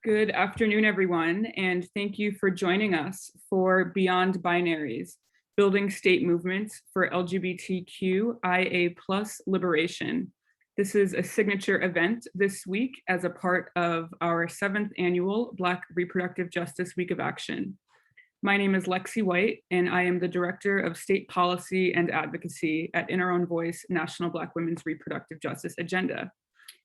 Good afternoon, everyone, and thank you for joining us for Beyond Binaries, Building State Movements for LGBTQIA+ Liberation. This is a signature event this week as a part of our 7th annual Black Reproductive Justice Week of Action. My name is Lexi White, and I am the Director of State Policy and Advocacy at In Our Own Voice National Black Women's Reproductive Justice Agenda.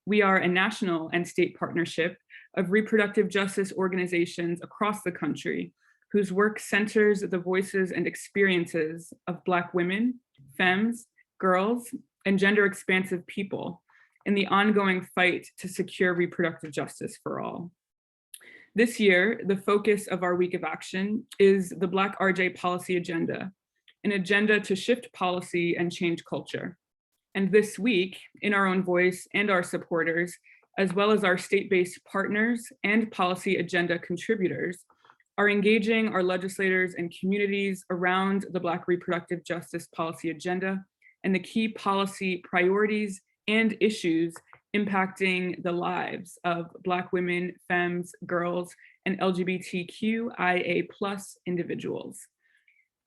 We are a national and state partnership of reproductive justice organizations across the country whose work centers the voices and experiences of Black women, femmes, girls, and gender-expansive people in the ongoing fight to secure reproductive justice for all. This year, the focus of our week of action is the Black RJ Policy Agenda, an agenda to shift policy and change culture. And this week, In Our Own Voice and our supporters, as well as our state-based partners and policy agenda contributors, are engaging our legislators and communities around the Black reproductive justice policy agenda and the key policy priorities and issues impacting the lives of Black women, femmes, girls, and LGBTQIA+ individuals.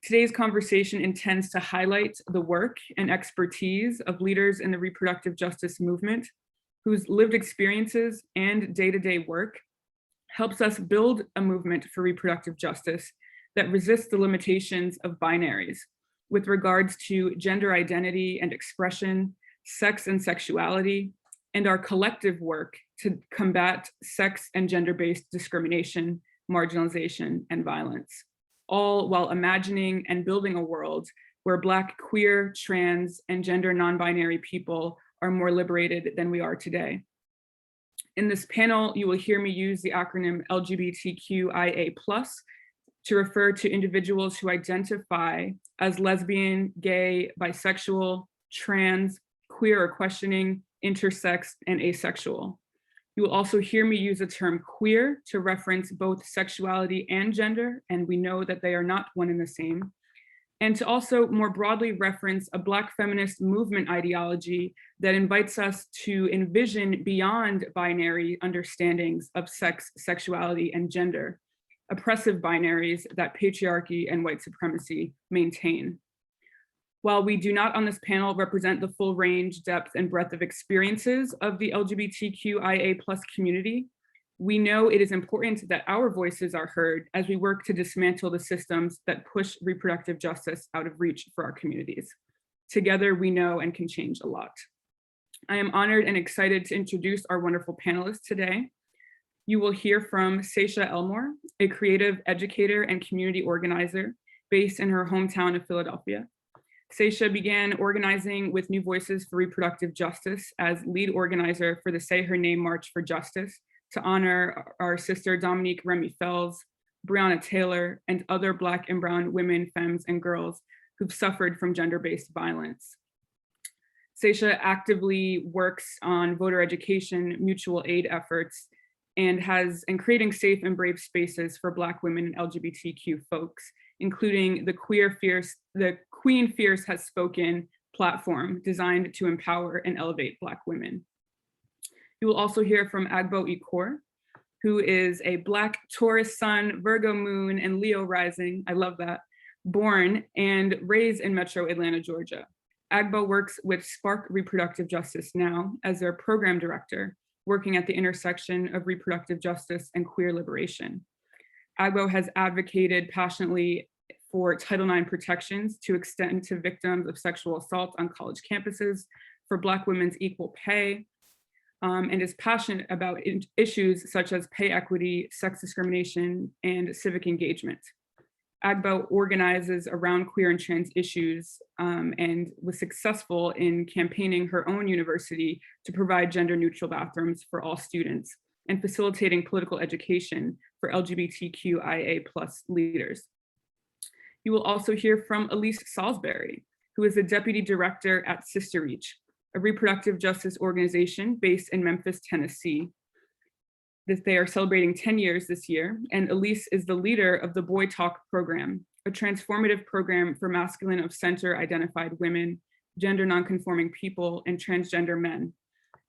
Today's conversation intends to highlight the work and expertise of leaders in the reproductive justice movement whose lived experiences and day-to-day work helps us build a movement for reproductive justice that resists the limitations of binaries with regards to gender identity and expression, sex and sexuality, and our collective work to combat sex and gender-based discrimination, marginalization, and violence, all while imagining and building a world where Black, queer, trans, and gender non-binary people are more liberated than we are today. In this panel, you will hear me use the acronym LGBTQIA+ to refer to individuals who identify as lesbian, gay, bisexual, trans, queer or questioning, intersex, and asexual. You will also hear me use the term queer to reference both sexuality and gender, and we know that they are not one and the same. And to also more broadly reference a Black feminist movement ideology that invites us to envision beyond binary understandings of sex, sexuality, and gender, oppressive binaries that patriarchy and white supremacy maintain. While we do not on this panel represent the full range, depth, and breadth of experiences of the LGBTQIA+ community, we know it is important that our voices are heard as we work to dismantle the systems that push reproductive justice out of reach for our communities. Together, we know and can change a lot. I am honored and excited to introduce our wonderful panelists today. You will hear from Céshia Elmore, a creative educator and community organizer based in her hometown of Philadelphia. Céshia began organizing with New Voices for Reproductive Justice as lead organizer for the Say Her Name March for Justice to honor our sister Dominique Remy Fells, Breonna Taylor, and other Black and brown women, femmes, and girls who've suffered from gender-based violence. Céshia actively works on voter education, mutual aid efforts, and creating safe and brave spaces for Black women and LGBTQ folks, including the Queen Fierce Has Spoken platform designed to empower and elevate Black women. You will also hear from Agbo Ikor, who is a Black Taurus sun, Virgo moon, and Leo rising, I love that, born and raised in Metro Atlanta, Georgia. Agbo works with Spark Reproductive Justice now as their program director, working at the intersection of reproductive justice and queer liberation. Agbo has advocated passionately for Title IX protections to extend to victims of sexual assault on college campuses, for Black women's equal pay, and is passionate about issues such as pay equity, sex discrimination, and civic engagement. Agbo organizes around queer and trans issues and was successful in campaigning her own university to provide gender-neutral bathrooms for all students and facilitating political education for LGBTQIA+ leaders. You will also hear from Elise Saulsberry, who is the deputy director at SisterReach, a reproductive justice organization based in Memphis, Tennessee. They are celebrating 10 years this year, and Elise is the leader of the Boy Talk program, a transformative program for masculine of center identified women, gender nonconforming people, and transgender men.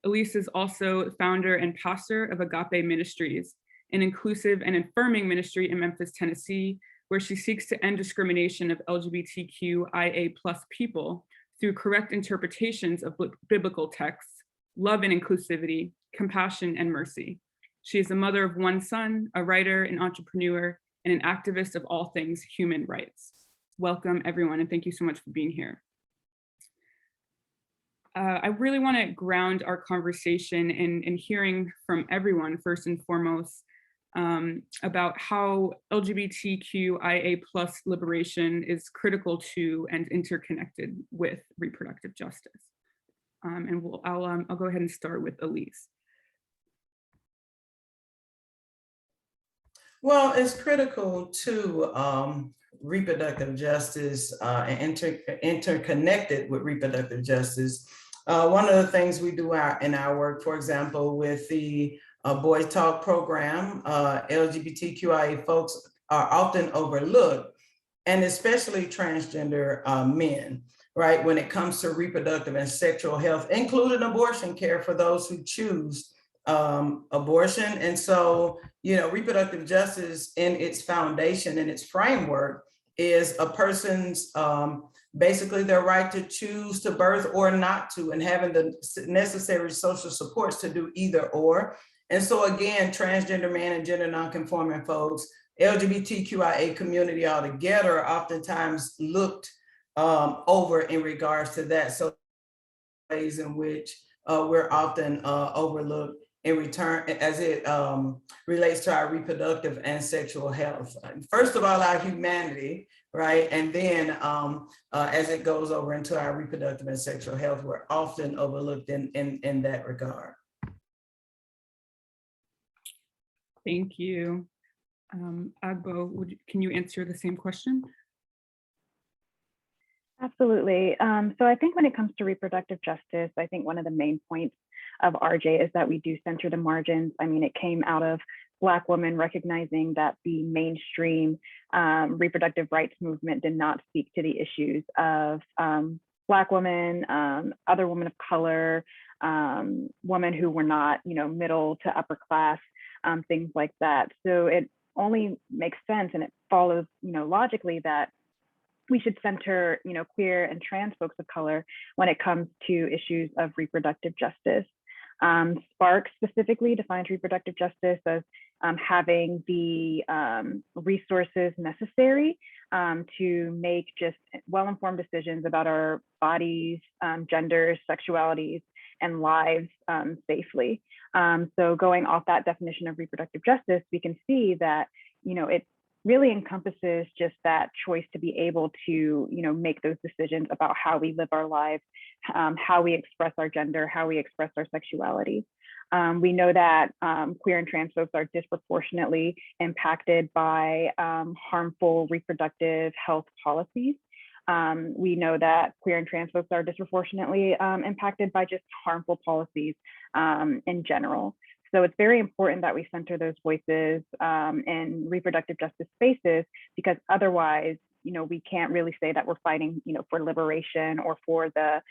Elise is also founder and pastor of Agape Ministries, an inclusive and affirming ministry in Memphis, Tennessee, where she seeks to end discrimination of LGBTQIA+ people through correct interpretations of biblical texts, love and inclusivity, compassion and mercy. She is the mother of one son, a writer, an entrepreneur, and an activist of all things human rights. Welcome, everyone, and thank you so much for being here. I really want to ground our conversation in hearing from everyone, first and foremost, about how LGBTQIA+ liberation is critical to and interconnected with reproductive justice. And I'll go ahead and start with Elise. Well, it's critical to reproductive justice and interconnected with reproductive justice. One of the things we do in our work, for example, with the Boys Talk program, LGBTQIA folks are often overlooked, and especially transgender men, right? When it comes to reproductive and sexual health, including abortion care for those who choose abortion. And so, you know, reproductive justice in its foundation and its framework is a person's basically their right to choose to birth or not to, and having the necessary social supports to do either or. And so again, transgender men and gender nonconforming folks, LGBTQIA community altogether are oftentimes looked over in regards to that. So ways in which we're often overlooked in return as it relates to our reproductive and sexual health. First of all, our humanity, right? And then as it goes over into our reproductive and sexual health, we're often overlooked in that regard. Thank you. Agbo, can you answer the same question? Absolutely. So I think when it comes to reproductive justice, I think one of the main points of RJ is that we do center the margins. I mean, it came out of Black women recognizing that the mainstream reproductive rights movement did not speak to the issues of Black women, other women of color, women who were not, you know, middle to upper class, things like that. So it only makes sense, and it follows, you know, logically that we should center, you know, queer and trans folks of color when it comes to issues of reproductive justice. Spark specifically defines reproductive justice as having the resources necessary to make just well-informed decisions about our bodies, genders, sexualities, and lives safely. So going off that definition of reproductive justice, we can see that, you know, it really encompasses just that choice to be able to, you know, make those decisions about how we live our lives, how we express our gender, how we express our sexuality. We know that queer and trans folks are disproportionately impacted by harmful reproductive health policies. We know that queer and trans folks are disproportionately impacted by just harmful policies in general. So it's very important that we center those voices in reproductive justice spaces, because otherwise, you know, we can't really say that we're fighting, you know, for liberation or for the,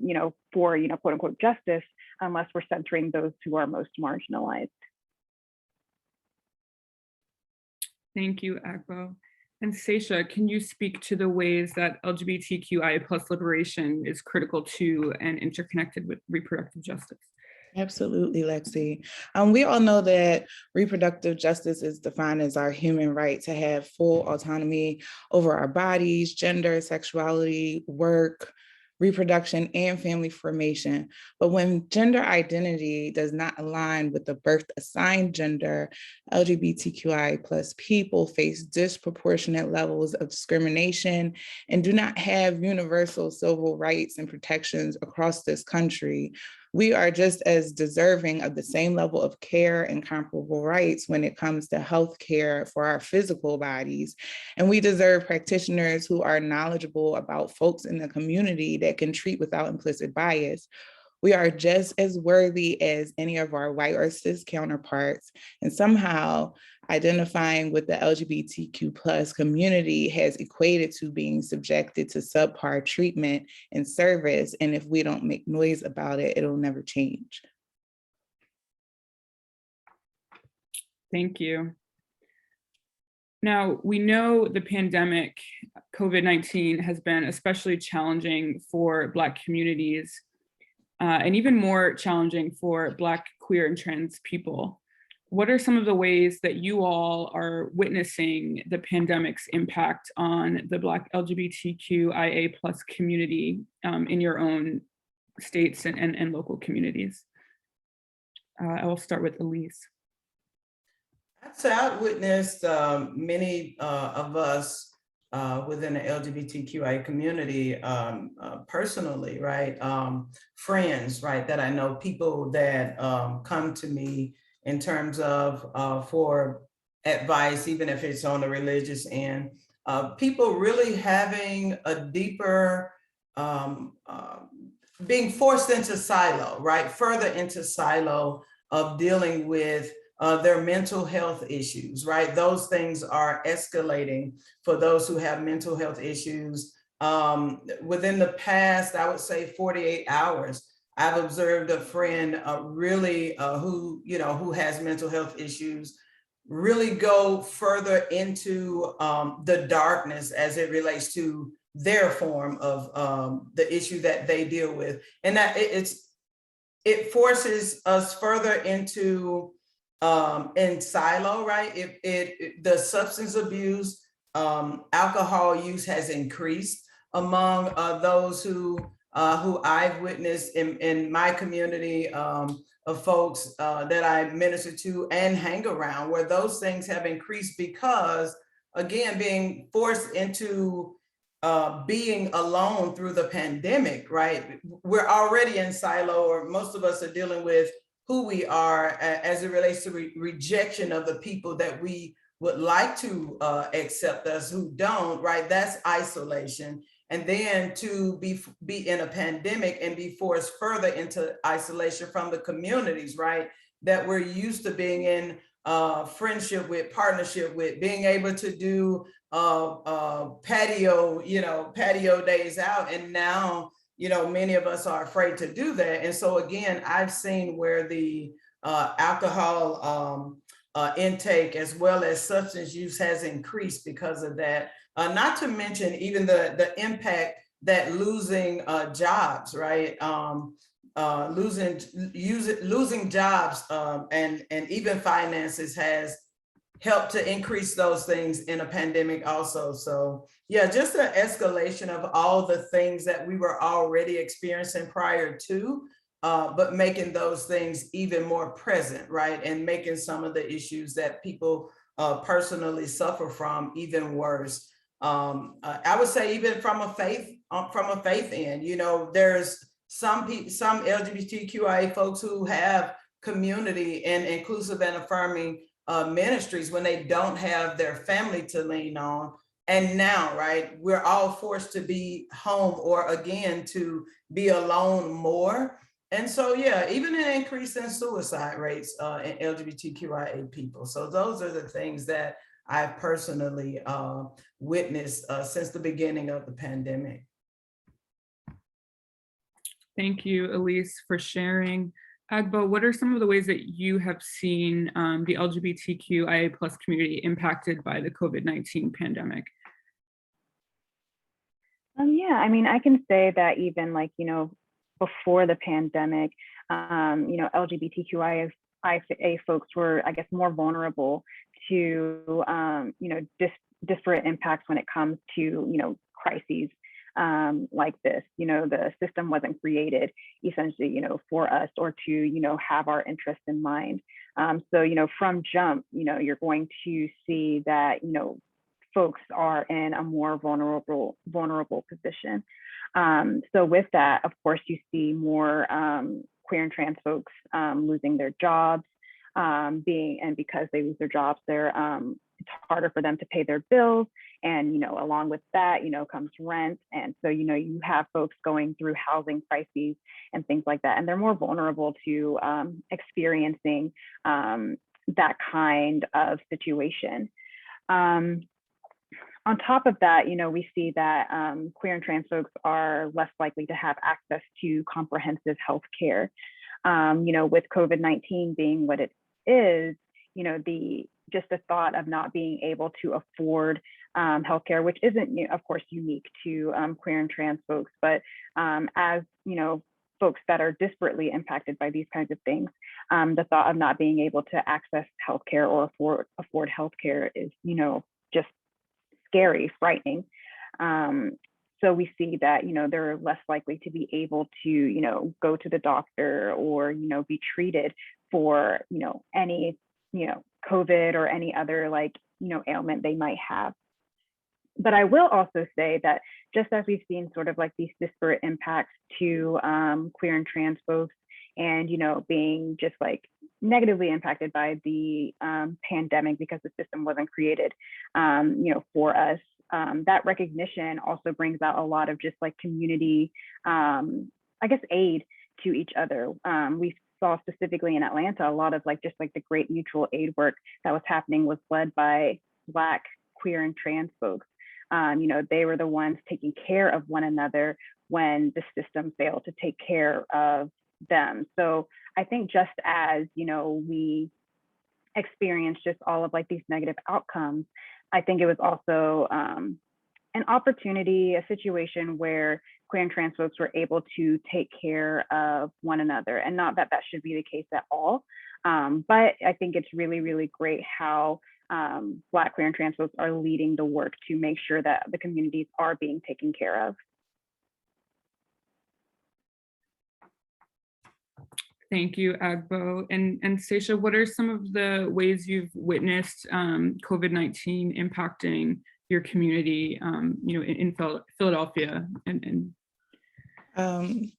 you know, for, you know, quote unquote justice, unless we're centering those who are most marginalized. Thank you, Agbo. And Céshia, can you speak to the ways that LGBTQIA+ liberation is critical to and interconnected with reproductive justice? Absolutely, Lexi. We all know that reproductive justice is defined as our human right to have full autonomy over our bodies, gender, sexuality, work, reproduction, and family formation. But when gender identity does not align with the birth assigned gender, LGBTQI+ people face disproportionate levels of discrimination and do not have universal civil rights and protections across this country. We are just as deserving of the same level of care and comparable rights when it comes to health care for our physical bodies. And we deserve practitioners who are knowledgeable about folks in the community that can treat without implicit bias. We are just as worthy as any of our white or cis counterparts, and somehow identifying with the LGBTQ+ community has equated to being subjected to subpar treatment and service. And if we don't make noise about it, it'll never change. Thank you. Now, we know the pandemic, COVID-19, has been especially challenging for Black communities, and even more challenging for Black, queer, and trans people. What are some of the ways that you all are witnessing the pandemic's impact on the Black LGBTQIA+ community in your own states and local communities? I will start with Elise. So I've witnessed many of us within the LGBTQIA community personally, right? Friends, right, that I know, people that come to me in terms of for advice, even if it's on the religious end, people really having a deeper, being forced into silo, right? Further into silo of dealing with their mental health issues, right? Those things are escalating for those who have mental health issues. Within the past, I would say 48 hours, I've observed a friend really who has mental health issues really go further into the darkness as it relates to their form of the issue that they deal with. And that it forces us further into in silo, right? The substance abuse, alcohol use has increased among those who I've witnessed in my community of folks that I minister to and hang around, where those things have increased because, again, being forced into being alone through the pandemic, right? We're already in silo, or most of us are dealing with who we are as it relates to rejection of the people that we would like to accept us who don't, right? That's isolation. And then to be in a pandemic and be forced further into isolation from the communities, right? That we're used to being in friendship with, partnership with, being able to do patio days out. And now, many of us are afraid to do that. And so again, I've seen where the alcohol intake as well as substance use has increased because of that. Not to mention even the impact that losing jobs, right? Losing jobs and even finances has helped to increase those things in a pandemic also. So yeah, just an escalation of all the things that we were already experiencing prior to, but making those things even more present, right? And making some of the issues that people personally suffer from even worse. I would say even from a faith end, there's some LGBTQIA folks who have community and inclusive and affirming ministries when they don't have their family to lean on. And now, right, we're all forced to be home or again to be alone more. And so, yeah, even an increase in suicide rates in LGBTQIA people. So those are the things that I've personally witnessed since the beginning of the pandemic. Thank you, Elise, for sharing. Agbo, what are some of the ways that you have seen the LGBTQIA+ community impacted by the COVID-19 pandemic? Yeah, I mean, I can say that even before the pandemic, LGBTQIA folks were, I guess, more vulnerable to, disparate impacts when it comes to, crises like this. The system wasn't created essentially, for us or to, have our interests in mind. So, from jump, you're going to see that, folks are in a more vulnerable position. So with that, of course, you see more queer and trans folks losing their jobs, because they lose their jobs, it's harder for them to pay their bills. And, along with that, comes rent. And so, you have folks going through housing crises and things like that. And they're more vulnerable to experiencing that kind of situation. On top of that, we see that queer and trans folks are less likely to have access to comprehensive health care. With COVID-19 being what it is, just the thought of not being able to afford healthcare, which isn't, of course, unique to queer and trans folks, but as folks that are disparately impacted by these kinds of things, the thought of not being able to access healthcare or afford healthcare is, just scary, frightening. So we see that, they're less likely to be able to, go to the doctor or, be treated for, any, COVID or any other ailment they might have. But I will also say that just as we've seen sort of these disparate impacts to queer and trans folks and, being just negatively impacted by the pandemic because the system wasn't created, for us, that recognition also brings out a lot of just community, aid to each other. We saw specifically in Atlanta, a lot of the great mutual aid work that was happening was led by Black, queer, and trans folks. They were the ones taking care of one another when the system failed to take care of them. So I think just as, we experienced just all of these negative outcomes, I think it was also an opportunity, a situation where queer and trans folks were able to take care of one another, and not that that should be the case at all. But I think it's really, really great how Black, queer, and trans folks are leading the work to make sure that the communities are being taken care of. Thank you, Agbo. And Céshia, what are some of the ways you've witnessed COVID-19 impacting your community, in Philadelphia?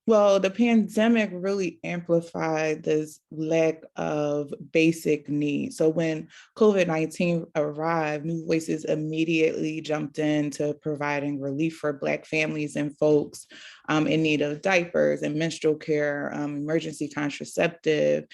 Well, the pandemic really amplified this lack of basic needs. So when COVID-19 arrived, new voices immediately jumped into providing relief for Black families and folks in need of diapers and menstrual care, emergency contraceptive.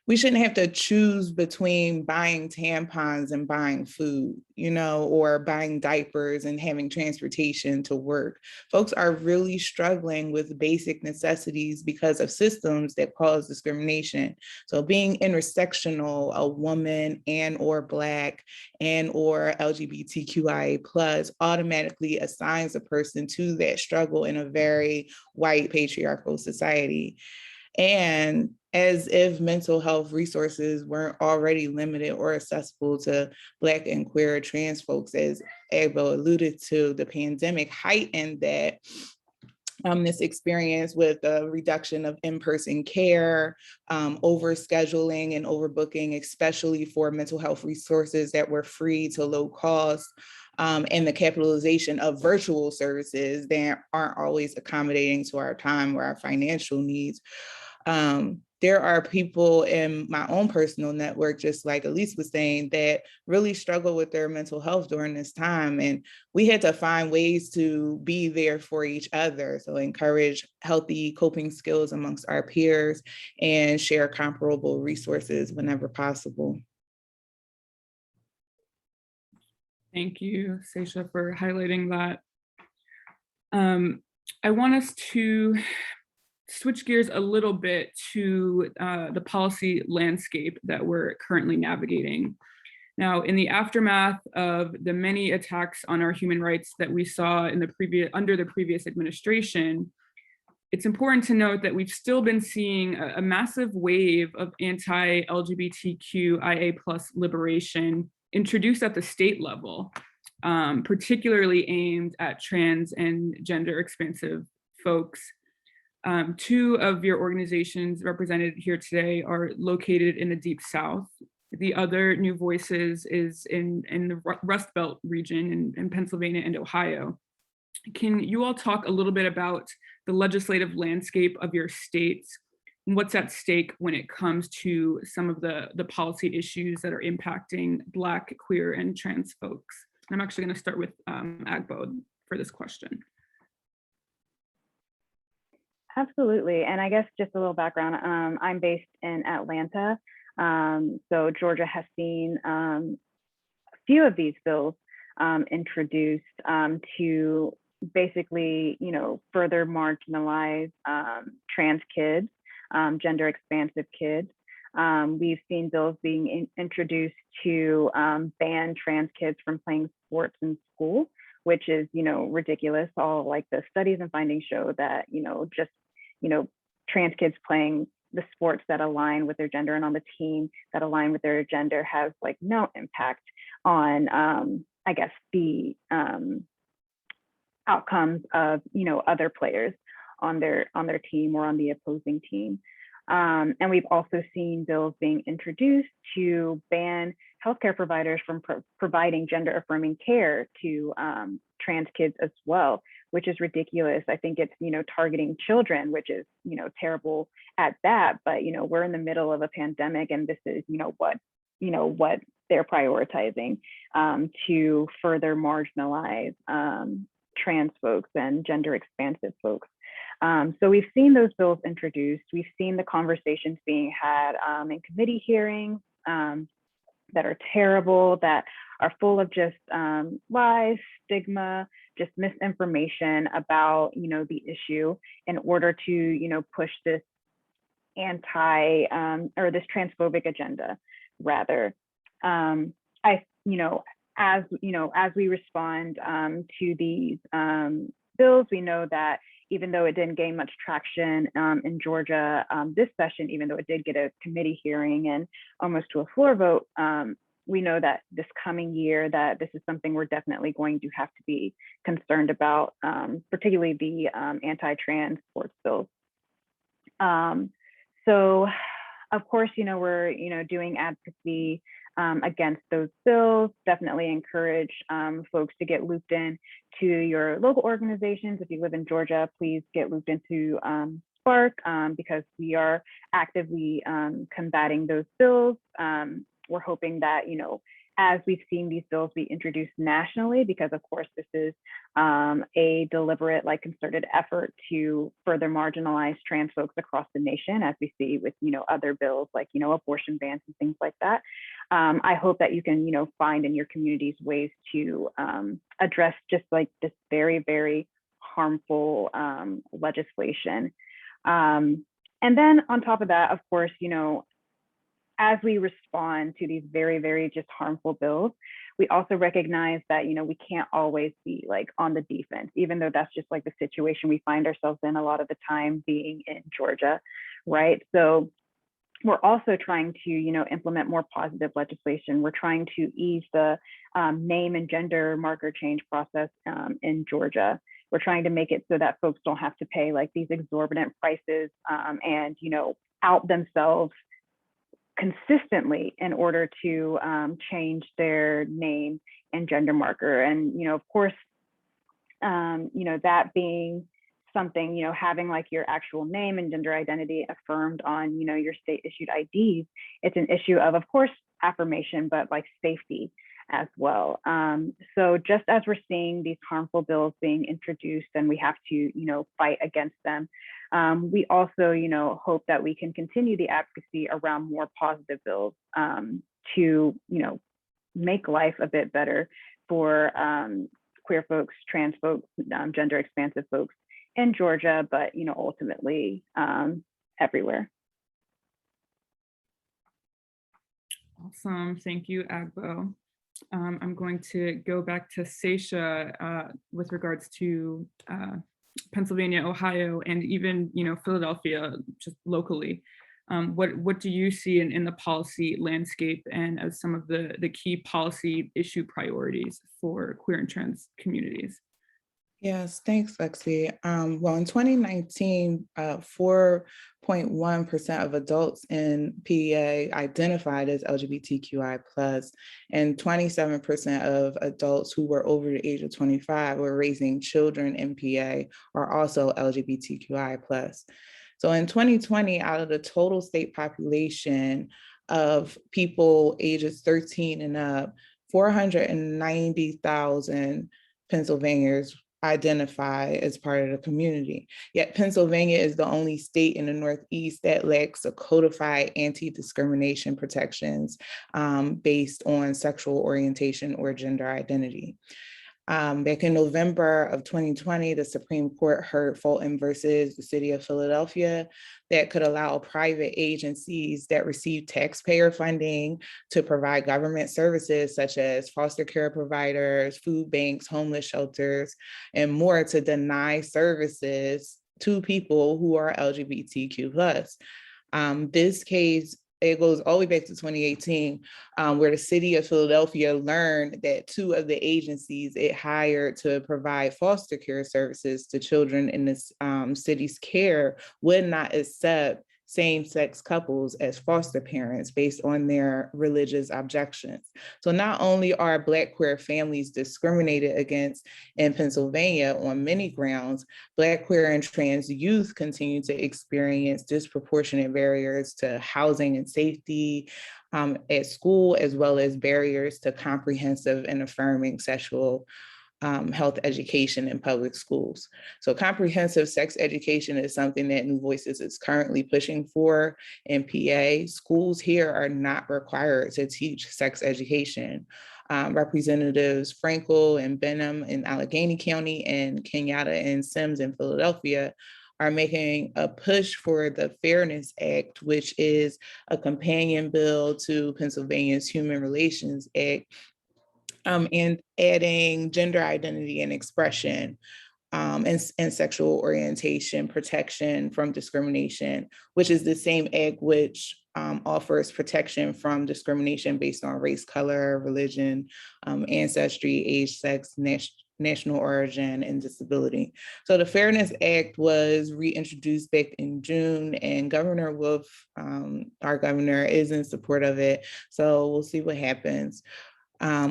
We shouldn't have to choose between buying tampons and buying food, or buying diapers and having transportation to work. Folks are really struggling with basic necessities because of systems that cause discrimination. So being intersectional, a woman and or Black and or LGBTQIA+ automatically assigns a person to that struggle in a very white patriarchal society. And as if mental health resources weren't already limited or accessible to Black and queer trans folks, as Agbo alluded to, the pandemic heightened that this experience with the reduction of in-person care, overscheduling and overbooking, especially for mental health resources that were free to low cost, and the capitalization of virtual services that aren't always accommodating to our time or our financial needs. There are people in my own personal network, just like Elise was saying, that really struggle with their mental health during this time. And we had to find ways to be there for each other. So encourage healthy coping skills amongst our peers and share comparable resources whenever possible. Thank you, Céshia, for highlighting that. I want us to switch gears a little bit to the policy landscape that we're currently navigating. Now, in the aftermath of the many attacks on our human rights that we saw in under the previous administration, it's important to note that we've still been seeing a massive wave of anti-LGBTQIA+ liberation introduced at the state level, particularly aimed at trans and gender expansive folks. Two of your organizations represented here today are located in the Deep South. The other New Voices is in the Rust Belt region in Pennsylvania and Ohio. Can you all talk a little bit about the legislative landscape of your states and what's at stake when it comes to some of the policy issues that are impacting Black, queer, and trans folks? I'm actually going to start with Agbo for this question. Absolutely. And I guess just a little background, I'm based in Atlanta. So Georgia has seen a few of these bills introduced to basically, further marginalize trans kids, gender expansive kids. We've seen bills being introduced to ban trans kids from playing sports in school, which is, ridiculous. All like the studies and findings show that, trans kids playing the sports that align with their gender and on the team that align with their gender has like no impact on, I guess, the outcomes of, other players on their team or on the opposing team. And we've also seen bills being introduced to ban healthcare providers from providing gender affirming care to trans kids as well, which is ridiculous. I think it's, targeting children, which is, terrible at that. But, we're in the middle of a pandemic, and this is, what they're prioritizing to further marginalize trans folks and gender expansive folks. So we've seen those bills introduced. We've seen the conversations being had in committee hearings that are terrible, that are full of just lies, stigma, just misinformation about, the issue in order to, push this or this transphobic agenda, rather. As we respond to these bills, we know that even though it didn't gain much traction in Georgia this session, even though it did get a committee hearing and almost to a floor vote, we know that this coming year that this is something we're definitely going to have to be concerned about, particularly the anti-trans sports bills. So of course, we're, doing advocacy against those bills. Definitely encourage folks to get looped in to your local organizations. If you live in Georgia, please get looped into Spark because we are actively combating those bills. We're hoping that, as we've seen these bills be introduced nationally, because of course this is a deliberate, concerted effort to further marginalize trans folks across the nation, as we see with, other bills like, abortion bans and things like that. I hope that you can, find in your communities ways to address just like this very, very harmful legislation. And then on top of that, of course, as we respond to these very, very just harmful bills, we also recognize that, we can't always be on the defense, even though that's just the situation we find ourselves in a lot of the time being in Georgia, right? So we're also trying to, implement more positive legislation. We're trying to ease the name and gender marker change process in Georgia. We're trying to make it so that folks don't have to pay these exorbitant prices and, out themselves consistently in order to change their name and gender marker. And, of course, that being something, having your actual name and gender identity affirmed on, your state issued IDs, it's an issue of course, affirmation, but safety as well. So just as we're seeing these harmful bills being introduced and we have to, fight against them, we also, hope that we can continue the advocacy around more positive bills to, make life a bit better for queer folks, trans folks, gender expansive folks in Georgia, but, ultimately everywhere. Awesome. Thank you, Agbo. I'm going to go back to Céshia with regards to Pennsylvania, Ohio, and even Philadelphia, just locally. What do you see in the policy landscape and as some of the key policy issue priorities for queer and trans communities? Yes, thanks, Lexi. Well, in 2019, 4.1% of adults in PA identified as LGBTQI+, and 27% of adults who were over the age of 25 were raising children in PA are also LGBTQI+. So in 2020, out of the total state population of people ages 13 and up, 490,000 Pennsylvanians identify as part of the community. Yet Pennsylvania is the only state in the Northeast that lacks a codified anti-discrimination protections based on sexual orientation or gender identity. Back in November of 2020, the Supreme Court heard Fulton versus the City of Philadelphia that could allow private agencies that receive taxpayer funding to provide government services such as foster care providers, food banks, homeless shelters, and more to deny services to people who are LGBTQ+. This case, it goes all the way back to 2018, where the City of Philadelphia learned that 2 of the agencies it hired to provide foster care services to children in this city's care would not accept same-sex couples as foster parents based on their religious objections. So not only are Black queer families discriminated against in Pennsylvania on many grounds, Black queer and trans youth continue to experience disproportionate barriers to housing and safety at school, as well as barriers to comprehensive and affirming sexual health education in public schools. So comprehensive sex education is something that New Voices is currently pushing for in PA. Schools here are not required to teach sex education. Representatives Frankel and Benham in Allegheny County and Kenyatta and Sims in Philadelphia are making a push for the Fairness Act, which is a companion bill to Pennsylvania's Human Relations Act, and adding gender identity and expression and sexual orientation protection from discrimination, which is the same act which offers protection from discrimination based on race, color, religion, ancestry, age, sex, national origin, and disability. So the Fairness Act was reintroduced back in June, and Governor Wolf, our governor, is in support of it. So we'll see what happens.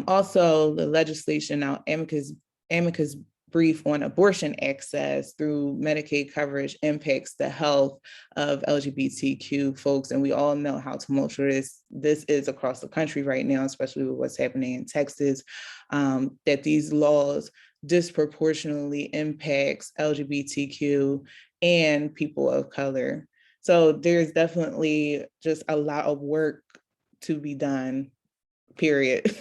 Also, the legislation, now amicus brief on abortion access through Medicaid coverage impacts the health of LGBTQ folks. And we all know how tumultuous this is across the country right now, especially with what's happening in Texas, that these laws disproportionately impacts LGBTQ and people of color. So there's definitely just a lot of work to be done, period.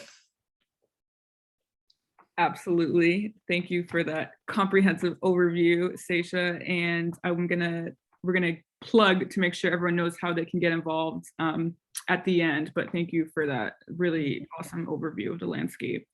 Absolutely. Thank you for that comprehensive overview, Céshia. And we're gonna plug to make sure everyone knows how they can get involved at the end. But thank you for that really awesome overview of the landscape.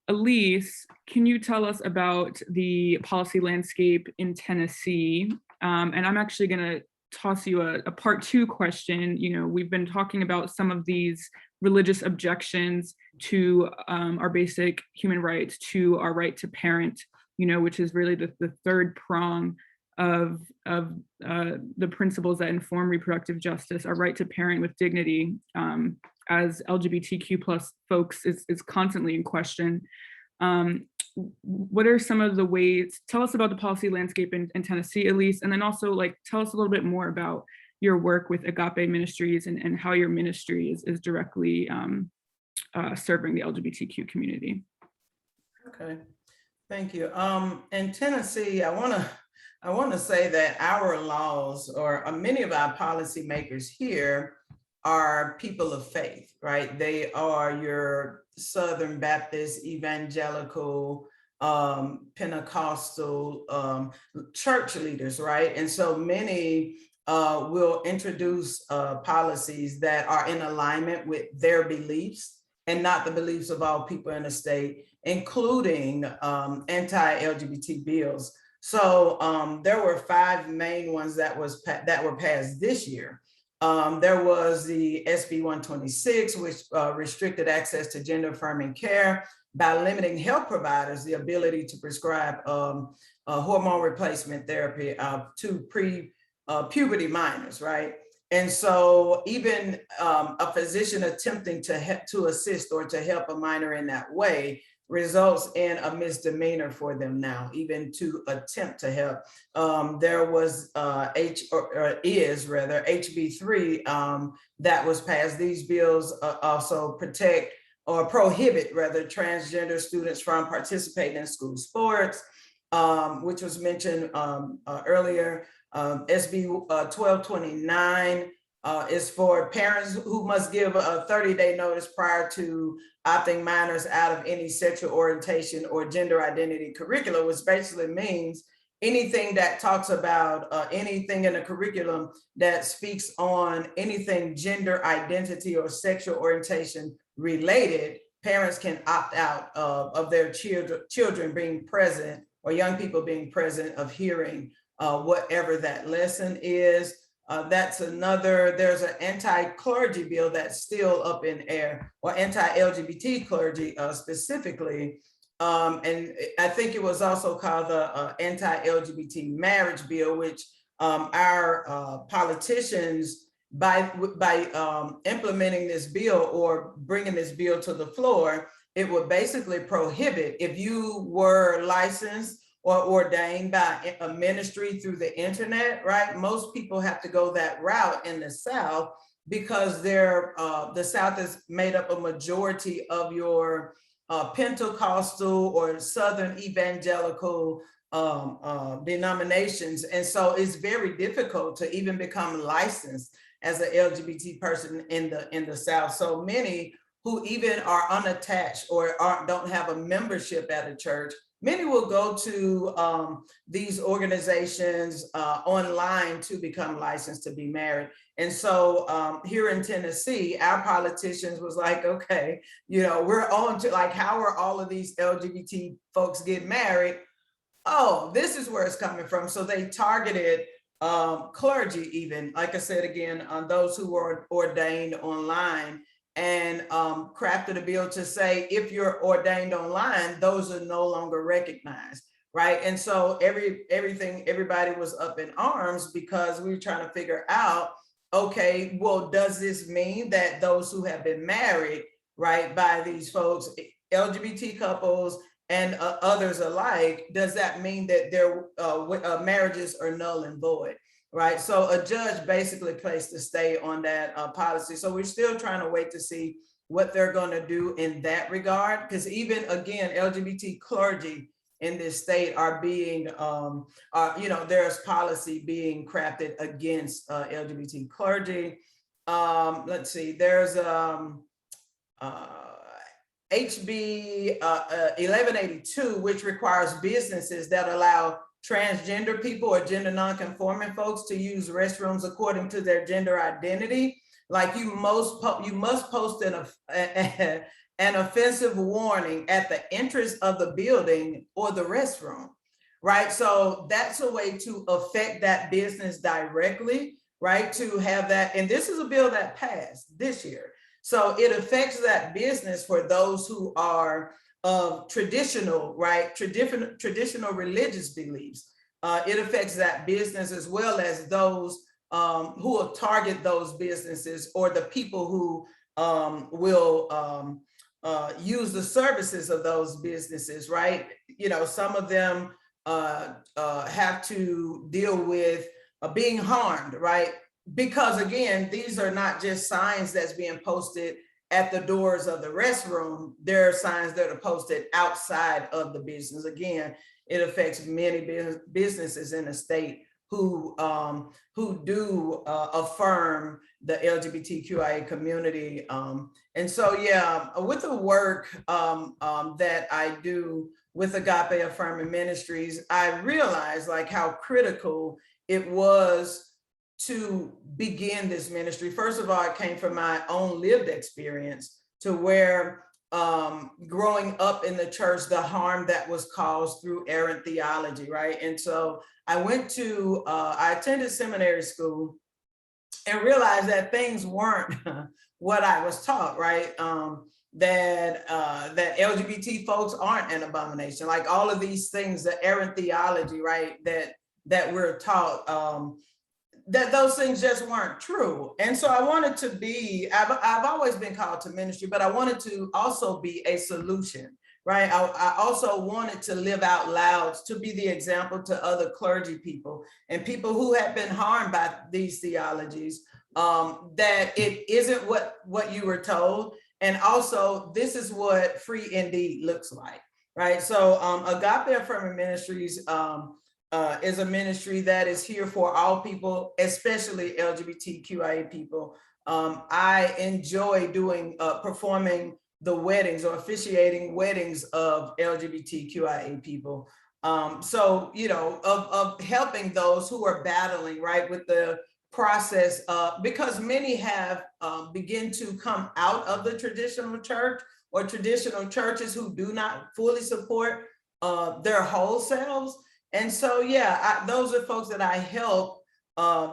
Elise, can you tell us about the policy landscape in Tennessee? And I'm actually gonna toss you a part 2 question. You know, we've been talking about some of these religious objections to our basic human rights, to our right to parent, you know, which is really the 3rd prong of the principles that inform reproductive justice. Our right to parent with dignity as LGBTQ+ folks is constantly in question. What are some of the ways, tell us about the policy landscape in Tennessee, Elise, and then also like tell us a little bit more about your work with Agape Ministries and how your ministry is directly serving the LGBTQ community. Okay, thank you. In Tennessee, I want to say that our laws, or many of our policymakers here, are people of faith, right? They are your Southern Baptist, evangelical, Pentecostal church leaders, right? And so many will introduce policies that are in alignment with their beliefs and not the beliefs of all people in the state, including anti-LGBT bills. So there were 5 main ones that were passed this year. There was the SB 126, which restricted access to gender affirming care by limiting health providers the ability to prescribe hormone replacement therapy to pre-puberty minors, right? And so even a physician attempting to assist or to help a minor in that way results in a misdemeanor for them now, even to attempt to help. There was HB 3 that was passed. These bills also protect or prohibit transgender students from participating in school sports, which was mentioned earlier. SB 1229 is for parents who must give a 30-day notice prior to opting minors out of any sexual orientation or gender identity curriculum, which basically means anything that talks about anything in the curriculum that speaks on anything gender identity or sexual orientation related, parents can opt out of their children being present or young people being present of hearing whatever that lesson is. That's another, there's an anti-clergy bill that's still up in air, or anti-LGBT clergy specifically. And I think it was also called the anti-LGBT marriage bill, which our politicians, by implementing this bill or bringing this bill to the floor, it would basically prohibit, if you were licensed or ordained by a ministry through the internet, right? Most people have to go that route in the South because the South is made up a majority of your Pentecostal or Southern evangelical denominations. And so it's very difficult to even become licensed as an LGBT person in the South. So many who even are unattached or don't have a membership at a church, many will go to these organizations online to become licensed to be married. And so here in Tennessee, our politicians was like, okay, you know, we're on to like, how are all of these LGBT folks get married? Oh, this is where it's coming from. So they targeted clergy even, like I said, again, on those who were ordained online, and crafted a bill to say, if you're ordained online, those are no longer recognized, right? And so everybody was up in arms because we were trying to figure out, okay, well, does this mean that those who have been married, right, by these folks, LGBT couples and others alike, does that mean that their marriages are null and void? Right, so a judge basically placed a stay on that policy. So we're still trying to wait to see what they're going to do in that regard, because even again, LGBT clergy in this state are being, you know, there's policy being crafted against LGBT clergy. Let's see, there's HB 1182, which requires businesses that allow transgender people or gender non-conforming folks to use restrooms according to their gender identity. Like you must post an offensive warning at the entrance of the building or the restroom, right? So that's a way to affect that business directly, right? To have that, and this is a bill that passed this year. So it affects that business for those who are of traditional, right? Traditional religious beliefs. It affects that business as well as those who will target those businesses or the people who will use the services of those businesses, right? You know, some of them have to deal with being harmed, right? Because again, these are not just signs that's being posted at the doors of the restroom. There are signs that are posted outside of the business. Again, it affects many businesses in the state who do affirm the LGBTQIA community. And so, yeah, with the work that I do with Agape Affirming Ministries, I realized like how critical it was to begin this ministry. First of all, it came from my own lived experience to where growing up in the church, the harm that was caused through errant theology, right? And so I attended seminary school and realized that things weren't what I was taught, right? That LGBT folks aren't an abomination, like all of these things, the errant theology, right? That we're taught, that those things just weren't true. And so I wanted to be, I've always been called to ministry, but I wanted to also be a solution, right? I also wanted to live out loud, to be the example to other clergy people and people who have been harmed by these theologies, that it isn't what you were told. And also, this is what free indeed looks like, right? So Agape Affirming Ministries is a ministry that is here for all people, especially LGBTQIA people. I enjoy performing the weddings or officiating weddings of LGBTQIA people. So, you know, of helping those who are battling, right, with the process, because many have begin to come out of the traditional church, or traditional churches who do not fully support their whole selves. And so, yeah, those are folks that I help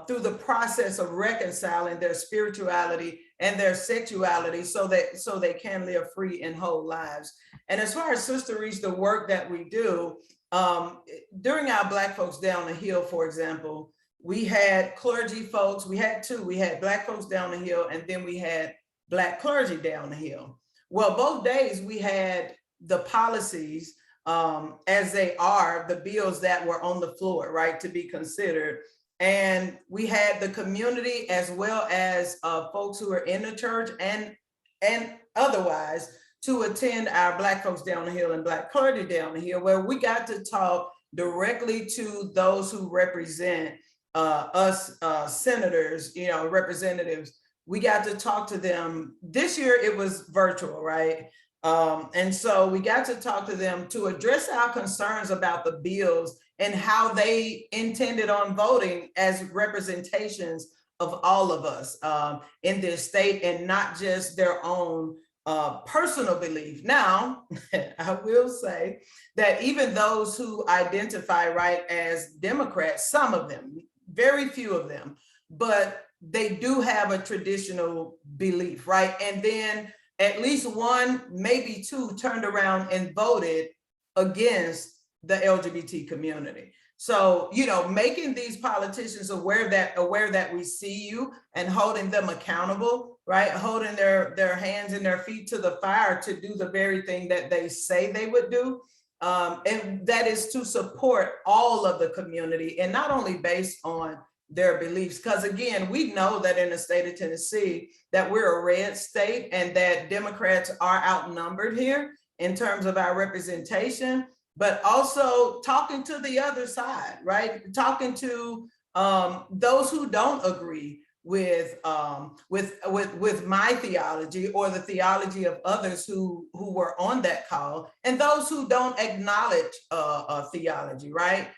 through the process of reconciling their spirituality and their sexuality so they can live free and whole lives. And as far as SisterReach, the work that we do, during our Black Folks Down the Hill, for example, we had clergy folks, we had Black folks down the hill, and then we had Black clergy down the hill. Well, both days we had the policies as they are, the bills that were on the floor, right, to be considered. And we had the community as well as folks who are in the church and otherwise to attend our Black Folks Down the Hill and Black clergy down the hill, where we got to talk directly to those who represent us senators, you know, representatives. We got to talk to them. This year it was virtual, right? And so we got to talk to them to address our concerns about the bills and how they intended on voting as representations of all of us in this state, and not just their own personal belief. Now, I will say that even those who identify, right, as Democrats, some of them, very few of them, but they do have a traditional belief, right? And then at least one, maybe two, turned around and voted against the LGBT community. So, you know, making these politicians aware that we see you and holding them accountable, right? Holding their hands and their feet to the fire to do the very thing that they say they would do. And that is to support all of the community, and not only based on their beliefs. Because again, we know that in the state of Tennessee, that we're a red state and that Democrats are outnumbered here in terms of our representation, but also talking to the other side, right? Talking to those who don't agree with my theology or the theology of others who were on that call, and those who don't acknowledge theology, right?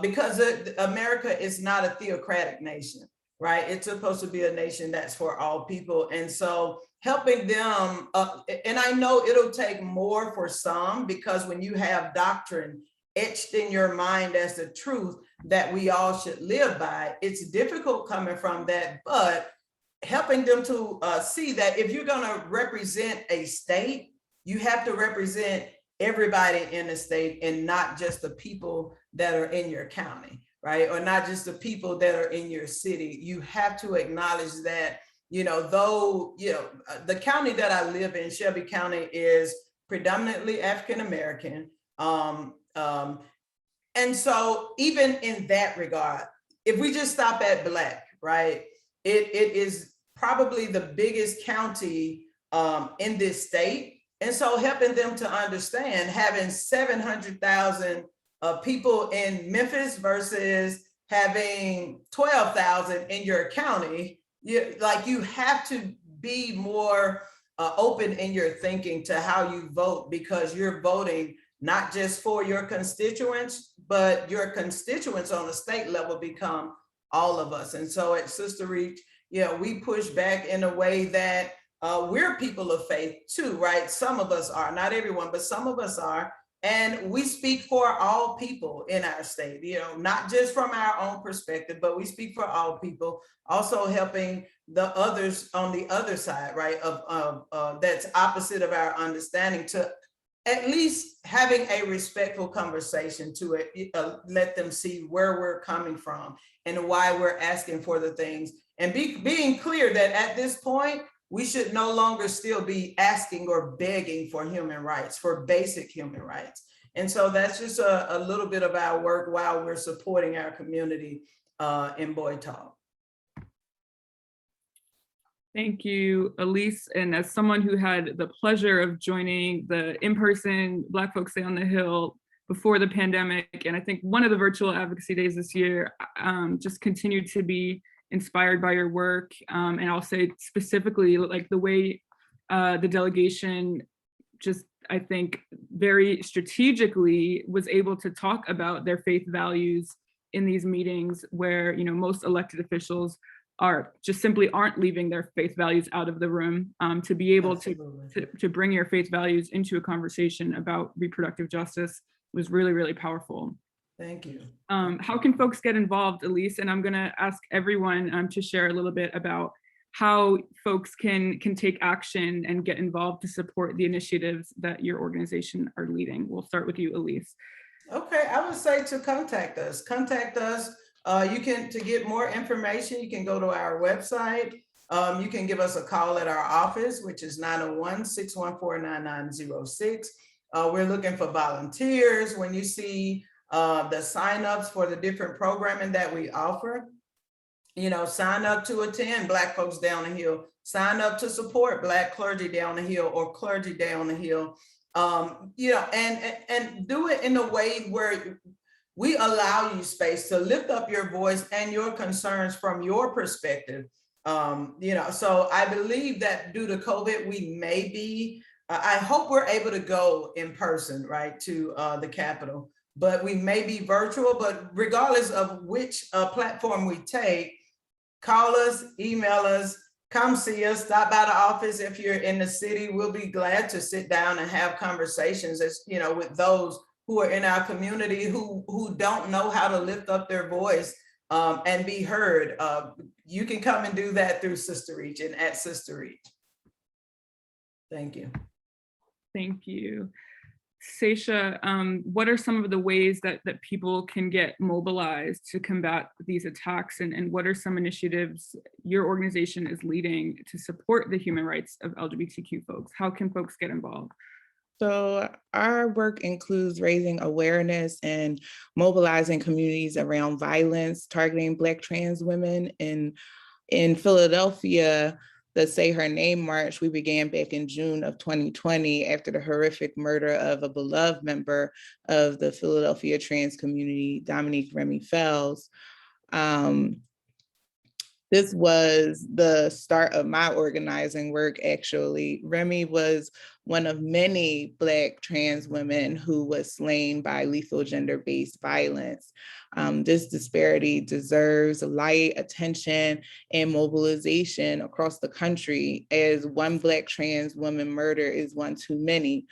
Because America is not a theocratic nation, right? It's supposed to be a nation that's for all people. And so helping them, and I know it'll take more for some, because when you have doctrine etched in your mind as the truth that we all should live by, it's difficult coming from that, but helping them to see that if you're gonna represent a state, you have to represent everybody in the state and not just the people that are in your county, right? Or not just the people that are in your city. You have to acknowledge that, you know, though, you know, the county that I live in, Shelby County, is predominantly African-American. And so even in that regard, if we just stop at Black, right, it is probably the biggest county in this state. And so helping them to understand, having 700,000 people in Memphis versus having 12,000 in your county, you have to be more open in your thinking to how you vote, because you're voting not just for your constituents, but your constituents on the state level become all of us. And so at SisterReach, you know, we push back in a way that we're people of faith too, right? Some of us are, not everyone, but some of us are. And we speak for all people in our state, you know, not just from our own perspective, but we speak for all people, also helping the others on the other side, right? That's opposite of our understanding, to at least having a respectful conversation to it, let them see where we're coming from and why we're asking for the things, and being clear that at this point, we should no longer still be asking or begging for human rights, for basic human rights. And so that's just a little bit of our work while we're supporting our community in Boy Talk. Thank you, Elise. And as someone who had the pleasure of joining the in-person Black Folks Stay on the Hill before the pandemic. And I think one of the virtual advocacy days this year just continued to be inspired by your work. And I'll say specifically like the way the delegation just, I think, very strategically was able to talk about their faith values in these meetings where, you know, most elected officials are just simply aren't leaving their faith values out of the room. To be able to bring your faith values into a conversation about reproductive justice was really, really powerful. Thank you. How can folks get involved, Elise? And I'm gonna ask everyone to share a little bit about how folks can take action and get involved to support the initiatives that your organization are leading. We'll start with you, Elise. Okay, I would say to contact us. You can, to get more information, you can go to our website. You can give us a call at our office, which is 901-614-9906. We're looking for volunteers. When you see the signups for the different programming that we offer, you know, sign up to attend Black Folks Down the Hill, sign up to support Black clergy down the hill or clergy down the hill, you know, and do it in a way where we allow you space to lift up your voice and your concerns from your perspective. You know, so I believe that due to COVID, we may be, I hope we're able to go in person, right, to the Capitol, but we may be virtual. But regardless of which platform we take, call us, email us, come see us, stop by the office if you're in the city. We'll be glad to sit down and have conversations, as you know, with those who are in our community who don't know how to lift up their voice and be heard. You can come and do that through SisterReach and at SisterReach. Thank you. Thank you. Céshia, what are some of the ways that people can get mobilized to combat these attacks, and what are some initiatives your organization is leading to support the human rights of LGBTQ folks? How can folks get involved? So our work includes raising awareness and mobilizing communities around violence targeting Black trans women. In Philadelphia, the Say Her Name March we began back in June of 2020 after the horrific murder of a beloved member of the Philadelphia trans community, Dominique Remy Fells. This was the start of my organizing work, actually. Remy was one of many Black trans women who was slain by lethal gender-based violence. This disparity deserves light, attention, and mobilization across the country, as one Black trans woman murder is one too many.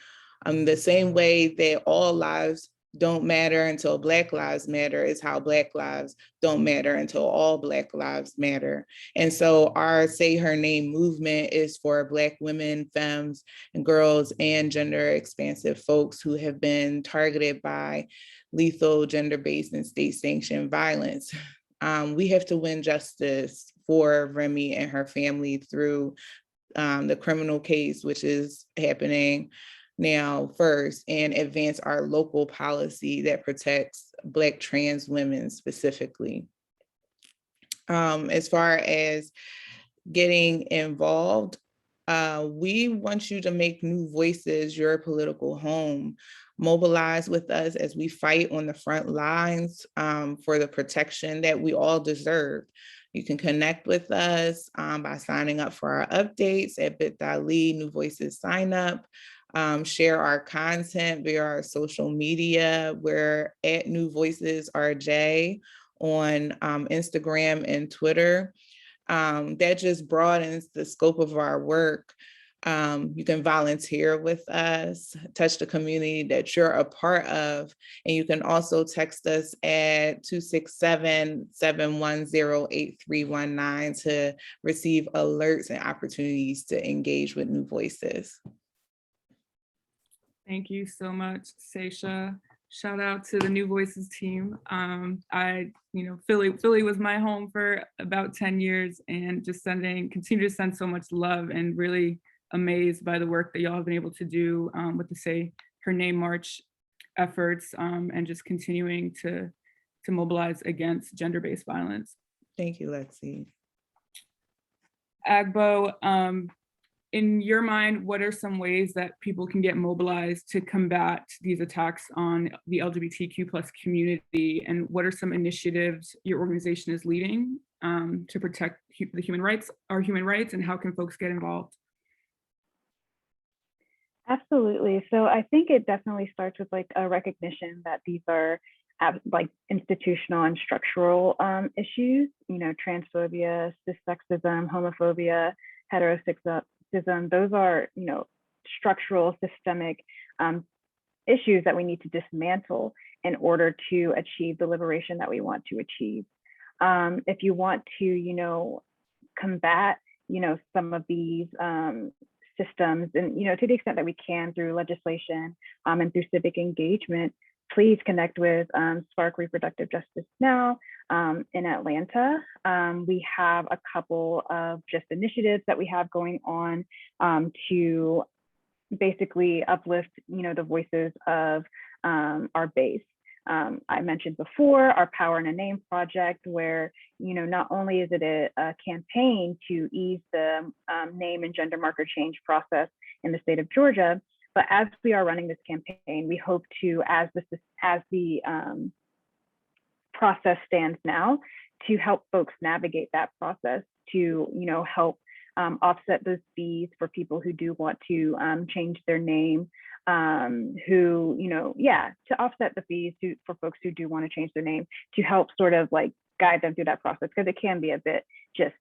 The same way that all lives don't matter until Black lives matter is how Black lives don't matter until all Black lives matter. And so our Say Her Name movement is for Black women, femmes, and girls, and gender expansive folks who have been targeted by lethal gender-based and state-sanctioned violence. We have to win justice for Remy and her family through the criminal case, which is happening now first, and advance our local policy that protects Black trans women specifically. As far as getting involved, we want you to make New Voices your political home. Mobilize with us as we fight on the front lines for the protection that we all deserve. You can connect with us by signing up for our updates at bit.ly New Voices sign up. Share our content via our social media. We're at New Voices RJ on Instagram and Twitter. That just broadens the scope of our work. You can volunteer with us, touch the community that you're a part of, and you can also text us at 267-710-8319 to receive alerts and opportunities to engage with New Voices. Thank you so much, Céshia. Shout out to the New Voices team. Philly was my home for about 10 years, and just continue to send so much love, and really amazed by the work that y'all have been able to do with the Say Her Name March efforts, and just continuing to mobilize against gender-based violence. Thank you, Lexi. Agbo, in your mind, what are some ways that people can get mobilized to combat these attacks on the LGBTQ plus community? And what are some initiatives your organization is leading to protect the human rights, our human rights, and how can folks get involved? Absolutely. So I think it definitely starts with like a recognition that these are like institutional and structural issues, you know, transphobia, cissexism, homophobia, heterosexism, those are, you know, structural systemic issues that we need to dismantle in order to achieve the liberation that we want to achieve. If you want to, you know, combat, you know, some of these systems and, you know, to the extent that we can through legislation and through civic engagement, please connect with Spark Reproductive Justice Now in Atlanta. We have a couple of just initiatives that we have going on to basically uplift, you know, the voices of our base. I mentioned before our Power in a Name project, where, you know, not only is it a campaign to ease the name and gender marker change process in the state of Georgia, but as we are running this campaign, we hope to, as the process stands now, to help folks navigate that process, to, you know, help offset those fees for people who do want to change their name, who, you know, to offset the fees for folks who do want to change their name, to help sort of like guide them through that process, because it can be a bit just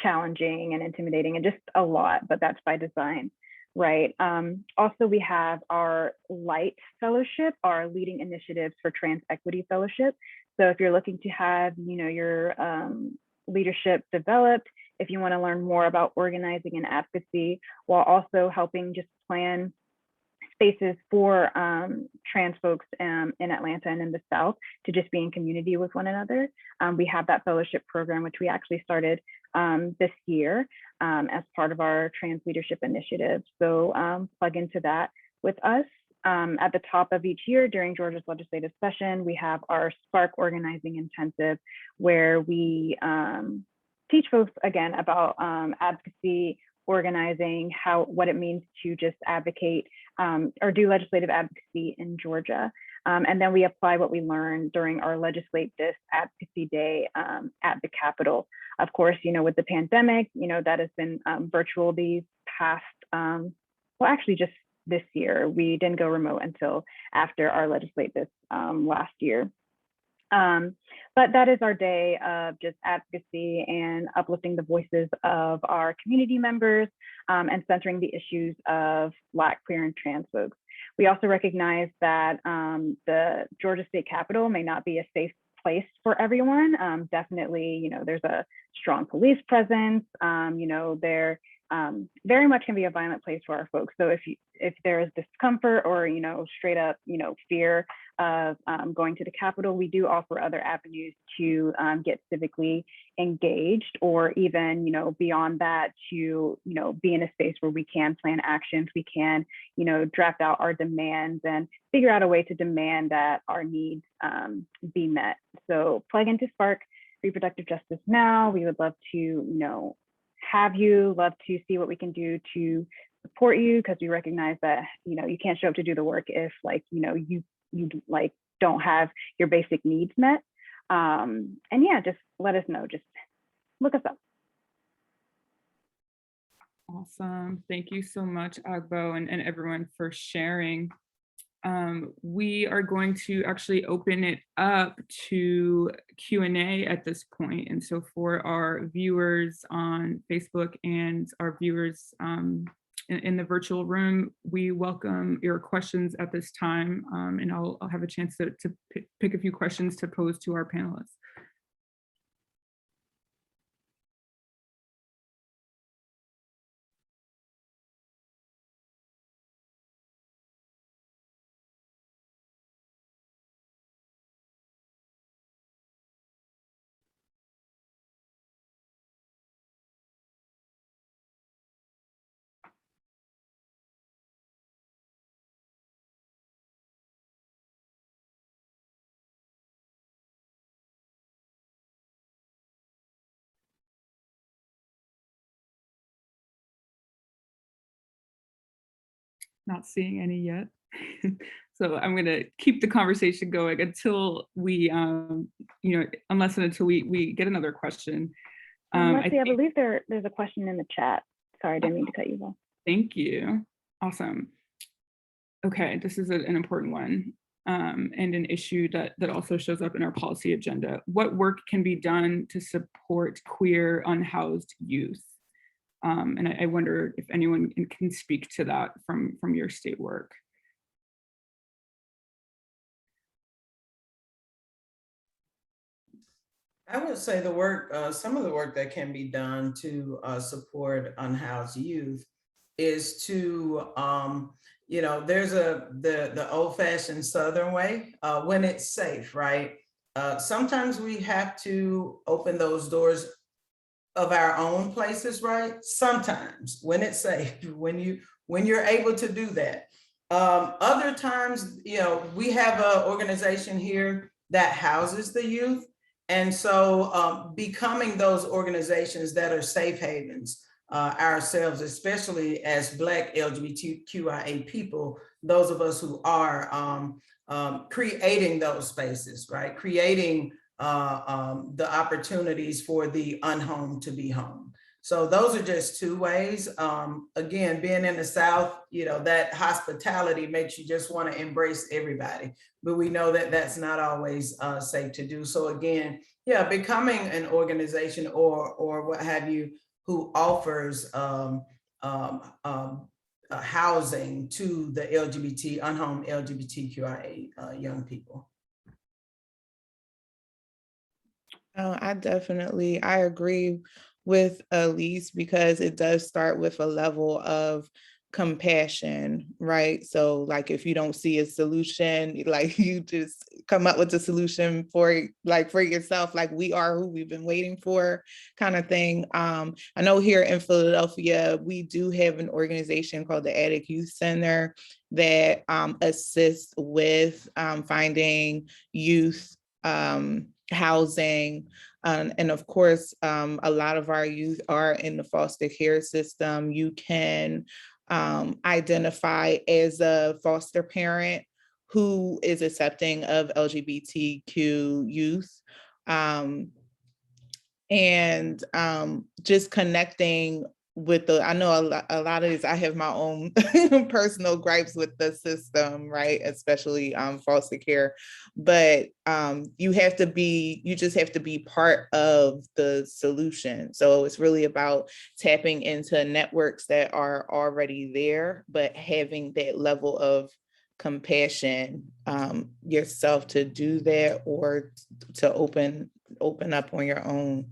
challenging and intimidating and just a lot, but that's by design. Right. Also, we have our LIGHT Fellowship, our Leading Initiatives for Trans Equity Fellowship. So if you're looking to have, you know, your leadership developed, if you want to learn more about organizing and advocacy, while also helping just plan spaces for trans folks in Atlanta and in the South to just be in community with one another. We have that fellowship program, which we actually started this year as part of our trans leadership initiative. So plug into that with us. At the top of each year during Georgia's legislative session, we have our Spark Organizing Intensive, where we teach folks again about advocacy, organizing, what it means to just advocate or do legislative advocacy in Georgia. And then we apply what we learned during our Legislate This Advocacy Day at the Capitol. Of course, you know, with the pandemic, you know, that has been virtual these past, well, actually just this year. We didn't go remote until after our Legislate This last year. But that is our day of just advocacy and uplifting the voices of our community members and centering the issues of Black, queer, and trans folks. We also recognize that the Georgia State Capitol may not be a safe place for everyone. Definitely, you know, there's a strong police presence. You know, there very much can be a violent place for our folks. So if there is discomfort or, you know, straight up, you know, fear of going to the Capitol, we do offer other avenues to get civically engaged, or even, you know, beyond that, to, you know, be in a space where we can plan actions, we can, you know, draft out our demands and figure out a way to demand that our needs be met. So plug into Spark Reproductive Justice Now. We would love to, you know, have you, love to see what we can do to support you, because we recognize that, you know, you can't show up to do the work if, like, you know, you like don't have your basic needs met. And yeah, just let us know, just look us up. Awesome. Thank you so much, Agbo, and everyone for sharing. We are going to actually open it up to Q&A at this point. And so for our viewers on Facebook and our viewers in the virtual room, we welcome your questions at this time. And I'll have a chance to pick a few questions to pose to our panelists. Not seeing any yet. So I'm going to keep the conversation going until we, unless and until we get another question. Lexi, I believe there's a question in the chat. Sorry, I didn't mean to cut you off. Thank you. Awesome. Okay, this is an important one, and an issue that also shows up in our policy agenda. What work can be done to support queer unhoused youth? And I wonder if anyone can speak to that from your state work. I would say the work, some of the work that can be done to support unhoused youth is to, there's the old-fashioned Southern way when it's safe, right? Sometimes we have to open those doors of our own places, right? Sometimes when it's safe, when you're able to do that. Other times, we have an organization here that houses the youth. And so becoming those organizations that are safe havens ourselves, especially as Black LGBTQIA people, those of us who are creating those spaces, right? Creating the opportunities for the unhomed to be home. So those are just two ways. Again, being in the South, that hospitality makes you just want to embrace everybody, but we know that that's not always safe to do. So again, yeah, becoming an organization or what have you, who offers housing to the unhomed LGBTQIA young people. I agree with Elise, because it does start with a level of compassion, right? So like, if you don't see a solution, like, you just come up with a solution for yourself, like, we are who we've been waiting for, kind of thing. I know here in Philadelphia, we do have an organization called the Attic Youth Center that assists with finding youth housing. And of course, a lot of our youth are in the foster care system. You can identify as a foster parent who is accepting of LGBTQ youth. And just connecting with I know a lot of this, I have my own personal gripes with the system, right? Especially foster care, but you just have to be part of the solution. So it's really about tapping into networks that are already there, but having that level of compassion yourself to do that, or to open up on your own.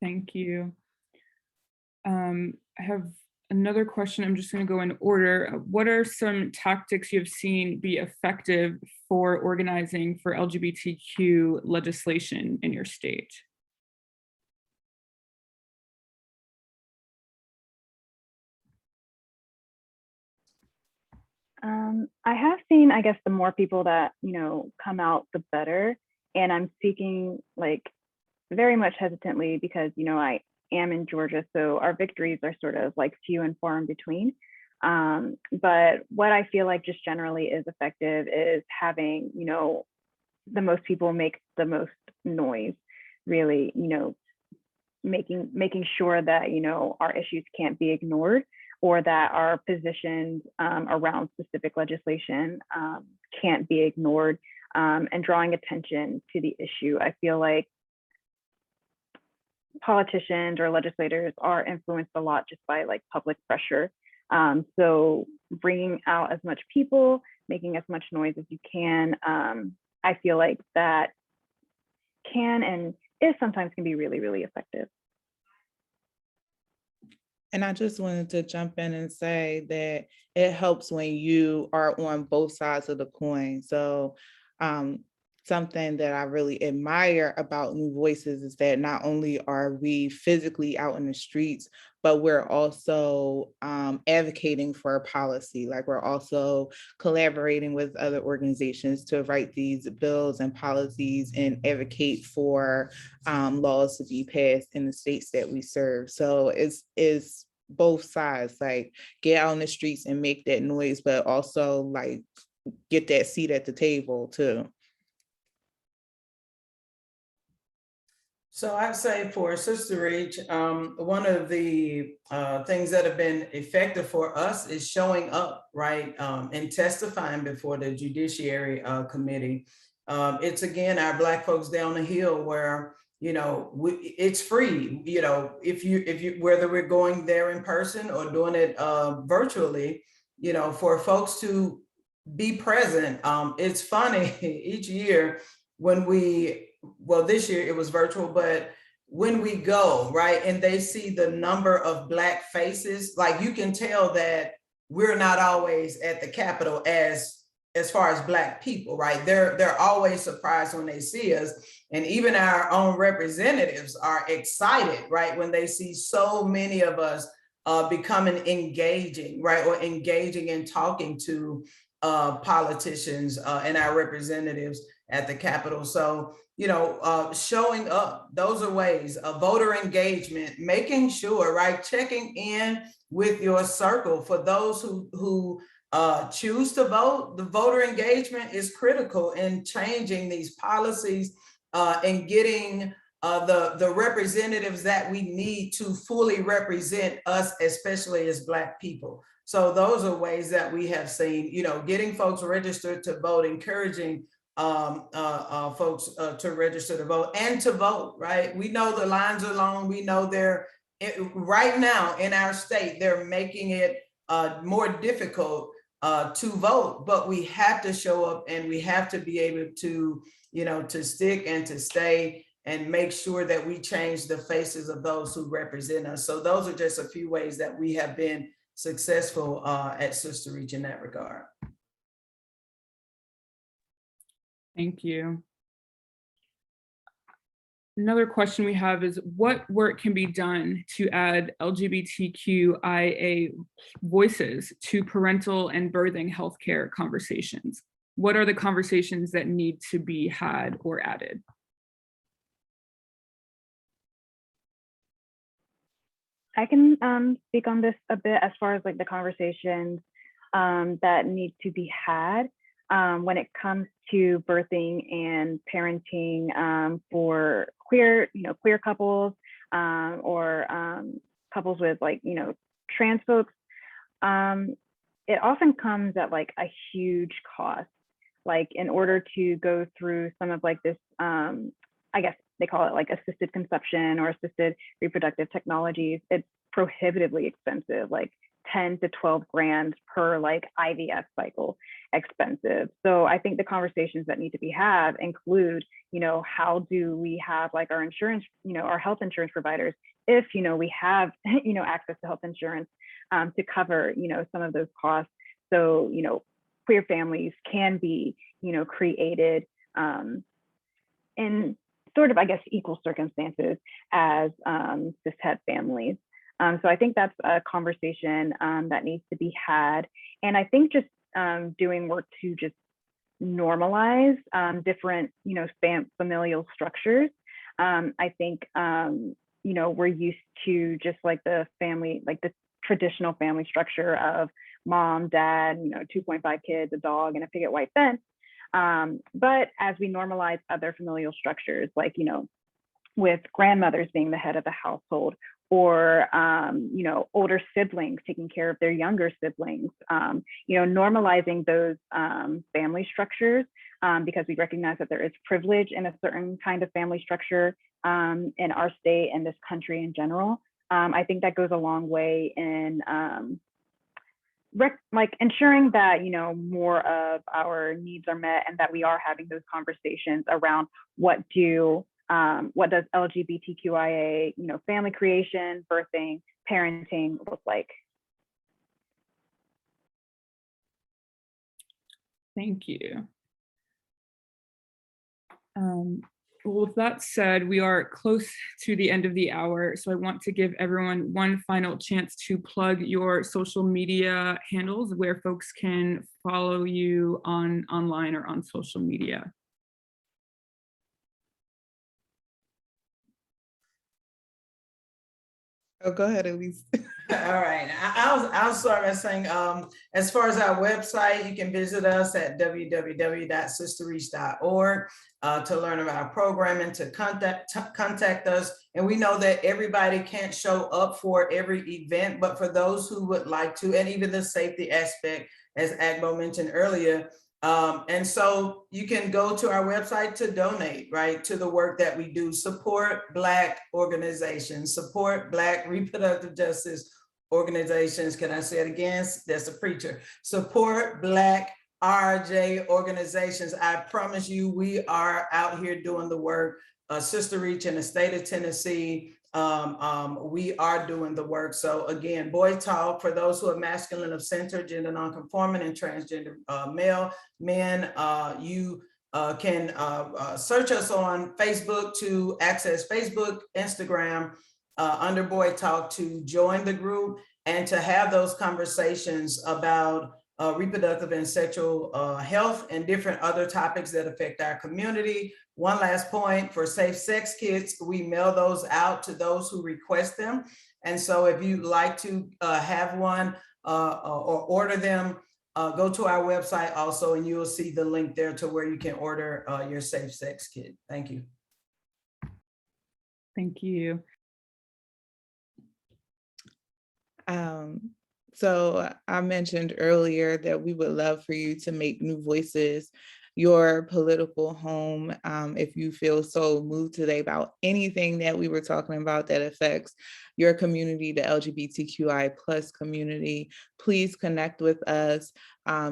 Thank you. I have another question. I'm just going to go in order. What are some tactics you've seen be effective for organizing for LGBTQ legislation in your state? I have seen, I guess, the more people that, come out, the better. And I'm speaking like very much hesitantly because, I am in Georgia, so our victories are sort of like few and far in between. But what I feel like just generally is effective is having, the most people make the most noise, really, making sure that, our issues can't be ignored, or that our positions around specific legislation can't be ignored, and drawing attention to the issue. I feel like politicians or legislators are influenced a lot just by like public pressure. So bringing out as much people, making as much noise as you can, I feel like that can and is sometimes can be really, really effective. And I just wanted to jump in and say that it helps when you are on both sides of the coin. So something that I really admire about New Voices is that not only are we physically out in the streets, but we're also advocating for a policy. Like, we're also collaborating with other organizations to write these bills and policies and advocate for laws to be passed in the states that we serve. So it's both sides, like get out in the streets and make that noise, but also like get that seat at the table too. So I'd say for SisterReach, one of the things that have been effective for us is showing up, right, and testifying before the Judiciary Committee. It's again our Black folks down the hill where, you know, it's free. You know, if you whether we're going there in person or doing it virtually, you know, for folks to be present. It's funny each year when well, this year it was virtual, but when we go, right, and they see the number of Black faces, like you can tell that we're not always at the Capitol as far as Black people, right? They're always surprised when they see us. And even our own representatives are excited, right, when they see so many of us becoming engaging, right, or engaging and talking to politicians and our representatives at the Capitol. So, you know, showing up, those are ways of voter engagement, making sure, right, checking in with your circle. For those who choose to vote, the voter engagement is critical in changing these policies and getting the representatives that we need to fully represent us, especially as Black people. So those are ways that we have seen, you know, getting folks registered to vote, encouraging folks to register to vote and to vote, right? We know the lines are long. We know right now in our state, they're making it more difficult to vote, but we have to show up and we have to be able to, you know, to stick and to stay and make sure that we change the faces of those who represent us. So those are just a few ways that we have been successful at SisterReach in that regard. Thank you. Another question we have is, what work can be done to add LGBTQIA voices to parental and birthing healthcare conversations? What are the conversations that need to be had or added? I can speak on this a bit as far as like the conversations that need to be had when it comes to birthing and parenting for queer couples or couples with like, you know, trans folks. It often comes at like a huge cost. Like in order to go through some of like this, I guess they call it like assisted conception or assisted reproductive technologies, it's prohibitively expensive, like 10 to 12 grand per like IVF cycle expensive. So I think the conversations that need to be had include, you know, how do we have like our insurance, you know, our health insurance providers, if, you know, we have, you know, access to health insurance to cover, you know, some of those costs. So, you know, queer families can be, you know, created in sort of, I guess, equal circumstances as cishet families. So I think that's a conversation that needs to be had. And I think just doing work to just normalize different, you know, familial structures. I think, you know, we're used to just like the family, like the traditional family structure of mom, dad, you know, 2.5 kids, a dog, and a picket white fence. But as we normalize other familial structures, like, you know, with grandmothers being the head of the household, or, you know, older siblings taking care of their younger siblings, you know, normalizing those family structures, because we recognize that there is privilege in a certain kind of family structure in our state and this country in general. I think that goes a long way in like ensuring that, you know, more of our needs are met and that we are having those conversations around what does LGBTQIA, you know, family creation, birthing, parenting look like? Thank you. Well, with that said, we are close to the end of the hour, so I want to give everyone one final chance to plug your social media handles where folks can follow you online or on social media. Oh, go ahead, Elise. All right, I'll start by saying, as far as our website, you can visit us at www.sisterreach.org to learn about our program and to contact us. And we know that everybody can't show up for every event, but for those who would like to, and even the safety aspect, as Agbo mentioned earlier. And so you can go to our website to donate, right, to the work that we do. Support Black organizations, support Black reproductive justice organizations. Can I say it again? That's a preacher. Support Black RJ organizations. I promise you, we are out here doing the work. SisterReach in the state of Tennessee, we are doing the work. So again, Boy Talk, for those who are masculine of center, gender nonconforming, and transgender male men, you can search us on Facebook to access Facebook, Instagram, under Boy Talk, to join the group and to have those conversations about reproductive and sexual health and different other topics that affect our community. One last point, for safe sex kits, we mail those out to those who request them. And so if you'd like to have one or order them, go to our website also, and you will see the link there to where you can order your safe sex kit. Thank you. Thank you. So I mentioned earlier that we would love for you to make New Voices your political home. If you feel so moved today about anything that we were talking about that affects your community, the LGBTQI+ community, please connect with us.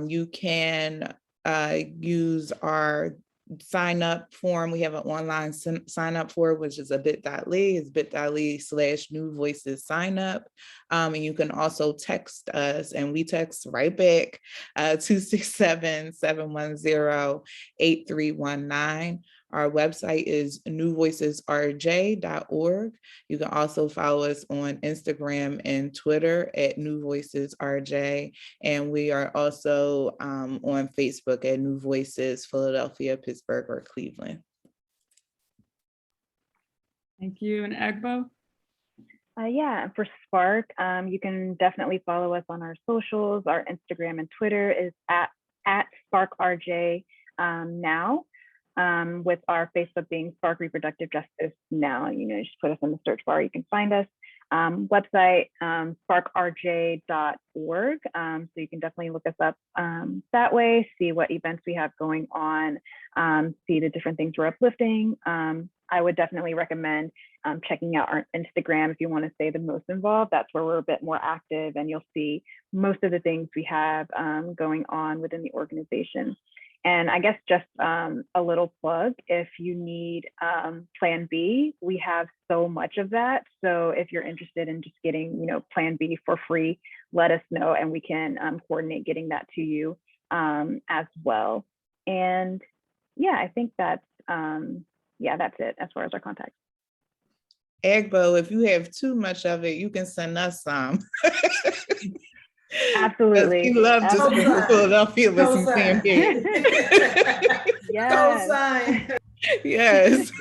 You can use our sign up form. We have an online sign up for, which is a bit.ly, it's bit.ly/New Voices sign up. And you can also text us, and we text right back, 267-710-8319. Our website is newvoicesrj.org. You can also follow us on Instagram and Twitter at New Voices RJ. And we are also on Facebook at New Voices Philadelphia, Pittsburgh, or Cleveland. Thank you. And Agbo? Yeah, for Spark, you can definitely follow us on our socials. Our Instagram and Twitter is at SparkRJ now. With our Facebook being Spark Reproductive Justice Now. You know, just put us in the search bar, you can find us. Website, sparkrj.org. So you can definitely look us up that way, see what events we have going on, see the different things we're uplifting. I would definitely recommend checking out our Instagram if you want to stay the most involved. That's where we're a bit more active, and you'll see most of the things we have going on within the organization. And I guess just a little plug, if you need Plan B, we have so much of that. So if you're interested in just getting, Plan B for free, let us know, and we can coordinate getting that to you as well. And yeah, I think that's it as far as our contacts. Agbo, if you have too much of it, you can send us some. Absolutely. We love to see Philadelphia with some campaign. Yes. Yes.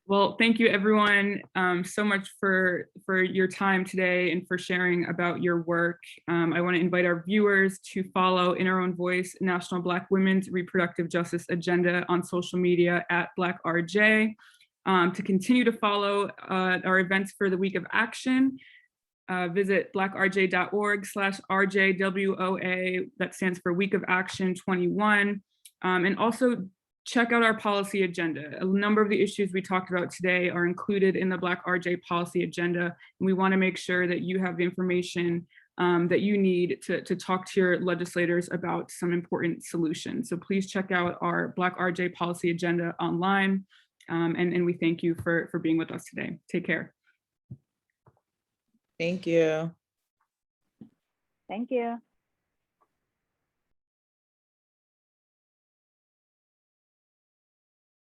Well, thank you everyone so much for your time today and for sharing about your work. I want to invite our viewers to follow In Our Own Voice National Black Women's Reproductive Justice Agenda on social media at BlackRJ, to continue to follow our events for the Week of Action. Visit blackrj.org/RJWOA, that stands for Week of Action 21, and also check out our policy agenda. A number of the issues we talked about today are included in the Black RJ policy agenda, and we want to make sure that you have the information that you need to talk to your legislators about some important solutions. So please check out our Black RJ policy agenda online, and we thank you for being with us today. Take care. Thank you. Thank you.